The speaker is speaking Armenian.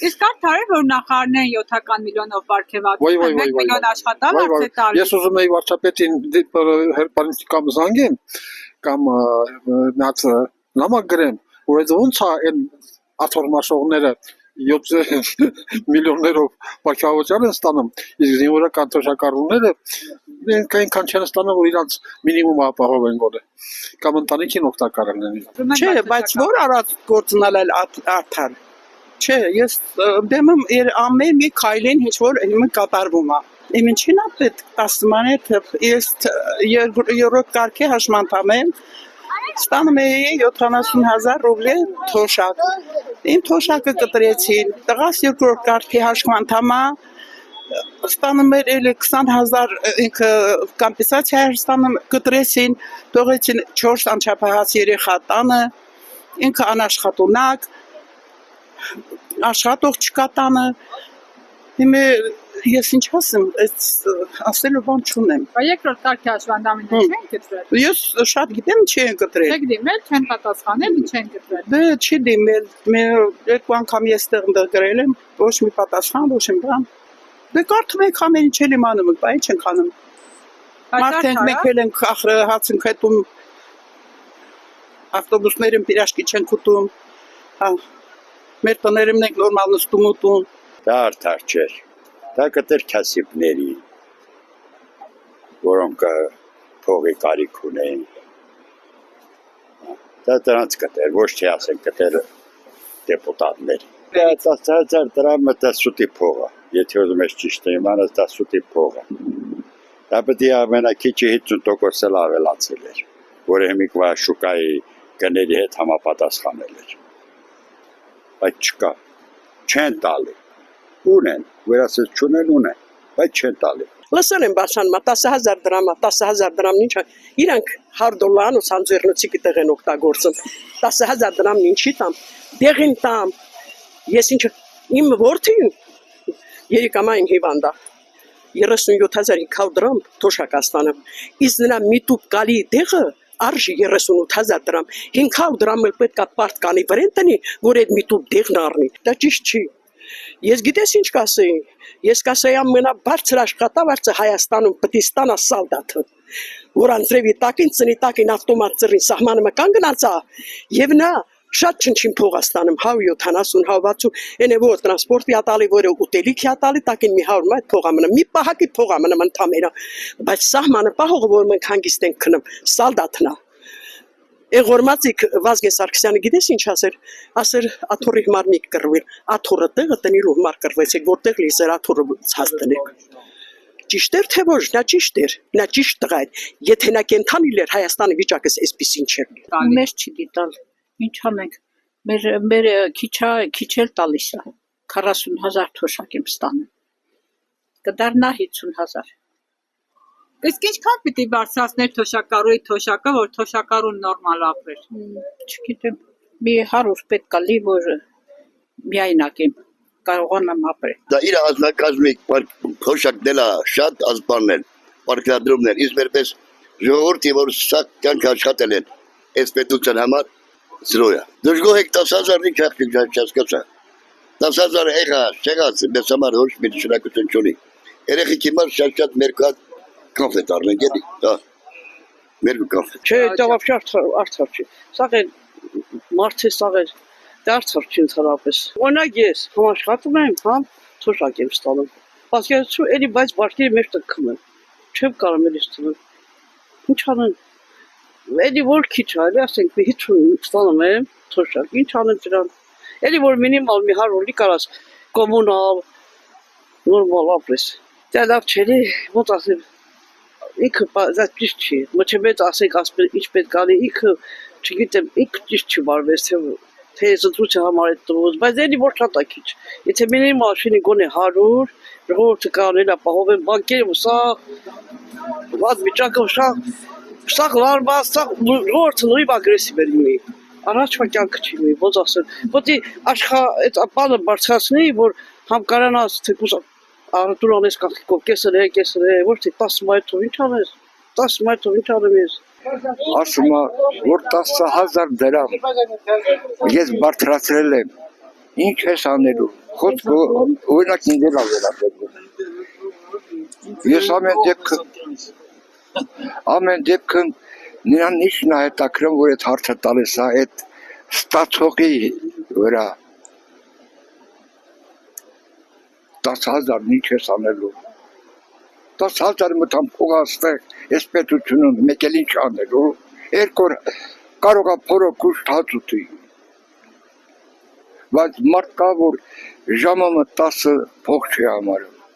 Իսկ արդար է, որ նախարարներն 7 միլիոնով պարգևատրում են, 1 միլիոն աշխատալ արդեն տարի։ Ես ուզում եի վարչապետին կամ զանգեմ, կամ նած նամակ գրեմ, որ այդ ոնց է այն աթոռմաշողները 7 միլիոններով պարգևատրել են ստանում, իսկ զինվորական թոշակառուները այնքան չեն ստանում, որ իրանց մինիմումը ապահովեն գոնե, կամ ընտանիքին օգտակար լինեն։ Չէ, բայց որ արած գործնալ արդար։ Չէ, ես դեմ եմ ամեն մի քայլին ինչ որ հիմա կատարվում է։ Իմ ինչին է պետք 10 մանեթ ես երրորդ կարգի հաշմանդամ եմ ստանում էի 70,000 ռուբլի թոշակ։ Իմ թոշակը կտրեցին, տղաս երկրորդ կարգի հաշմանդամ է ստանում էր 20,000 ինքը կոմպենսացիա ստանում կտրեցին, թողեցին 4 անչափահաս երեխա տանը, ինքը անաշխատունակ, աշխատող չկա տանը, հիմա ես ինչ ասեմ, ասելու բան չունեմ։ Երկրորդ կարգի հաշվանդամին չեն կտրել։ Ես շատ գիտեմ չեն կտրել։ Չեք դիմել, չեն պատասխանել, չեն կտրել։ Դե չի դիմել, երկու անգամ ես տեղ գրել եմ, ոչ մի պատասխան, ոչ մի բան։ Դե կարդում եք ամեն ինչ էլ իմանում եք, բայց չենք անում։ Մարդենք մեկել են հաց են քետում, ավտոբուսներում պիրաշկի չեն կուտում, մեր տներում ենք նորմալ նստում ուտում։ Դա արդար չէր, դա կտեր քասիպների, որոնք փողի կարիք ունեին, դա դրանց կտեր, ոչ թե ասեն կտեր դեպուտատների։ 10,000 դրամը դա սուտի փողը, եթե ուզում ես ճիշտ իմանաս դա սուտի փողը։ Դա պետք է ամենակիչը 50% ավելացել էր, որը հիմիկվա շուկայի գների հետ համապատասխանել էր։ Բայց չկա, չեն տալի, ունեն, վերասես չունեն ունեն, բայց չեն տալի։ Լսել եմ բարձանում 10,000 դրամը, 10,000 դրամն ինչ է, իրանք $100 ու սանձերնոցի կտեղ են օգտագործում, 10,000 դրամն ինչի տամ, դեղին տամ, ես ինչ, իմ որդին երիկամային հիվանդա, 37,500 դրամ թոշակաստանում, իսկ նրա միտուպ կալի դեղը արժի 38,000 դրամ, 500 դրամ էլ պետք է պարտկանի վրեն տնի, որ այդ միտուպ դեղն առնի, դա ճիշտ չի։ Ես գիտես ինչ կասեի, ես կասեի ամենաբարձր աշխատավարձը Հայաստանում պետք է ստանա սալդատը, որ անձրևի տակին, ծնի տակին ավտոմատ ծրին սահմանը կանգնած է, եւ նա շատ չնչին փող է ստանում 170, 160, այն է որ տրանսպորտի ատալի, որը ուտելիքի ատալի տակին մի 100 մայթ փող է մնում, մի պահակի փող է մնում ընդամենը, բայց սահմանը պահողը, որ մենք հանգիստ ենք քնում, սալդատն է։ Էղորմածիկ Վազգեն Սարգսյանը գիտես ինչ ասեր աթոռի մարմիկ կռվել, աթոռը տեղը տնելու համար կռվեցեք, որտեղ լիզեր աթոռը ցած տնեք։ Ճիշտ էր թե ոչ, նա ճիշտ էր, նա ճիշտ տղա էր, եթե նա կենթանի էր Հայաստանի վիճակը այսպեսին չէր։ Մեր չի դիտալ, ինչ անենք, մեր քիչ էլ տալիս է, 40,000 թոշակ եմ ստանում, կդառնա 50,000։ Իսկ ինչքան պիտի բարձրացներ թոշակառուի թոշակը, որ թոշակառուն նորմալ ապրեր։ Չգիտեմ, մի 100 պետք է լի, որ միայնակ եմ, կարողանամ ապրել։ Դա իր ազնագազմի թոշակն է շատ ազբանն, պարգևատրումներ, իսկ մերպես ժողովրդի, որ սա կյանք աշխատել են, այս պետության համար զրո է։ Դժգոհ եք 10,000-ի չասկացա։ 10,000 եղա, չեղած, մեզ համար ոչ մի նշանակություն չունի։ Երեխեքի համար շատ մերկատ կոնֆետ առնենք էլի, դա մեր կոնֆետ։ Չէ, դա вообще արդար չի։ Սաղ է մարդի սաղ է, դա արդար չի ընդհանրապես։ Օրինակ ես աշխատում եմ, համ թոշակ եմ ստանում։ Ասկացու էլի բայց բարգերը մեր տքում են։ Չեմ կարող էլի ստանալ։ Ինչ անեն։ Էլի որ քիչ է, էլի ասենք 50 ստանում եմ թոշակ։ Ինչ անեն դրան։ Էլի որ մինիմալ մի 100 լի կարաս կոմունալ նորմալ ապրես։ Դա լավ չէ, ոնց ասեմ ինքը դա ճիշտ չի, մոչե մեծ ասեք ինչ պետք անի, ինքը չգիտեմ, ինքը ճիշտ չի վարվես, թե զդրուցը համար է տրուզ, բայց էլի որ շատ է քիչ, եթե մինիմալ շինի գոնե 100, ժողովուրդը կարողանել ապահովել բանկերը, սա վատ վիճակը սա լարվա, սա ժողովուրդը նույն ագրեսիվ էր լինի, առաջվա կյանքը չի լինի, ոնց ասեմ, ոտի այդ բանը բարձրացնի, որ համ կարանաս թեկուզ Արատուր անես կախիկով, կեսր է, ոչ թե 10 մայթով, ինչ անես, 10 մայթով, ինչ անեմ ես։ Ասում է, որ 10,000 դրամ ես բարձրացրել եմ Ինչ ես անելու։ Խոսքը օրինակ ինձ էլ ավելաբերվում։ Ես ամեն դեպքում նրան ինչն է հետաքրքրում, որ այդ հարցը տալիս է այդ ստացողի վրա 10,000 ինչ ես անելու։ 10,000 մտամ փողաստեղ, այս պետությունում մեկ էլ ինչ անելու։ Երկու օր կարող է փորը կուշտ հաց ուտի։ Բայց մարդ կա, որ ժամը 10 փող չի համարում։